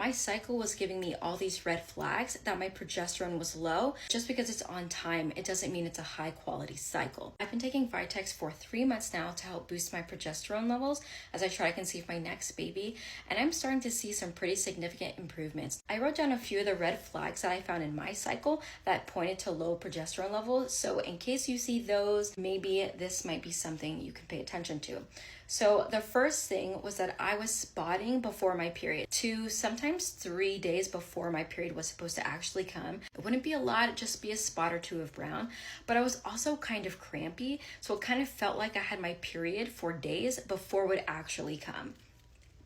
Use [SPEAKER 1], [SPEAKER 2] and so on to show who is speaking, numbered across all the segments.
[SPEAKER 1] my cycle was giving me all these red flags that my progesterone was low. Just because it's on time, it doesn't mean it's a high quality cycle. I've been taking Vitex for 3 months now to help boost my progesterone levels as I try to conceive my next baby, and I'm starting to see some pretty significant improvements. I wrote down a few of the red flags that I found in my cycle that pointed to low progesterone levels, so in case you see those, maybe this might be something you can pay attention to. So the first thing was that I was spotting before my period, 2, sometimes 3 days before my period was supposed to actually come. It wouldn't be a lot, it'd just be a spot or 2 of brown, but I was also kind of crampy, so it kind of felt like I had my period for days before it would actually come.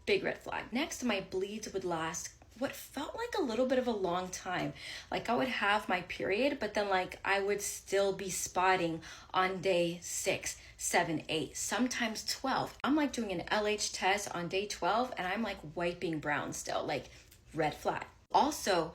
[SPEAKER 1] Big red flag. Next, my bleeds would last what felt like a little bit of a long time. Like I would have my period, but then like I would still be spotting on day 6, 7, 8, sometimes 12. I'm like doing an LH test on day 12 and I'm like wiping brown still, like red flag. Also,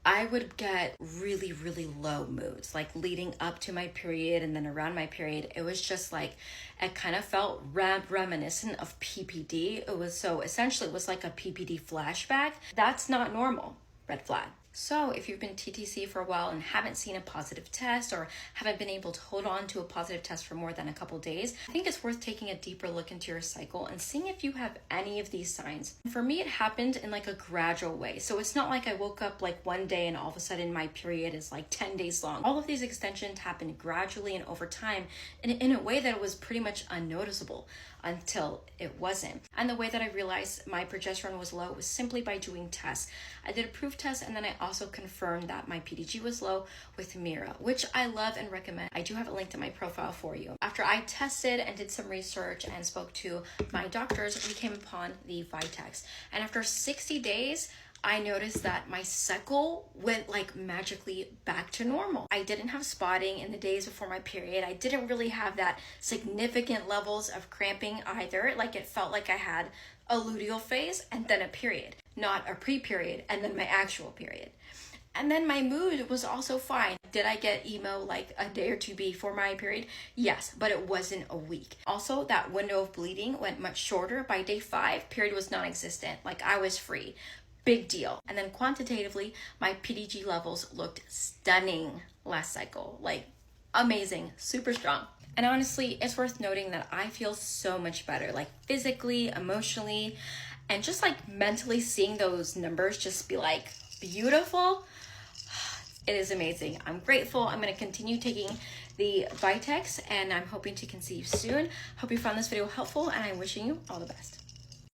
[SPEAKER 1] I would get really, really low moods, like leading up to my period and then around my period. It was just like, it kind of felt reminiscent of PPD. It was like a PPD flashback. That's not normal. Red flag. So if you've been TTC for a while and haven't seen a positive test or haven't been able to hold on to a positive test for more than a couple days, I think it's worth taking a deeper look into your cycle and seeing if you have any of these signs. For me, it happened in like a gradual way. So it's not like I woke up like one day and all of a sudden my period is like 10 days long. All of these extensions happened gradually and over time in a way that was pretty much unnoticeable until it wasn't. And the way that I realized my progesterone was low was simply by doing tests. I did a proof test and then I also confirmed that my PDG was low with Mira, which I love and recommend. I do have it linked in my profile for you. After I tested and did some research and spoke to my doctors, we came upon the Vitex. And after 60 days, I noticed that my cycle went like magically back to normal. I didn't have spotting in the days before my period. I didn't really have that significant levels of cramping either. Like it felt like I had a luteal phase and then a period, not a pre-period and then my actual period. And then my mood was also fine. Did I get emo like a day or 2 before my period? Yes, but it wasn't a week. Also, that window of bleeding went much shorter. By day 5, period was non-existent. Like I was free. Big deal. And then quantitatively, my PDG levels looked stunning last cycle. Like amazing, super strong. And honestly, it's worth noting that I feel so much better, like physically, emotionally, and just like mentally seeing those numbers just be like beautiful. It is amazing. I'm grateful. I'm going to continue taking the Vitex and I'm hoping to conceive soon. Hope you found this video helpful and I'm wishing you all the best.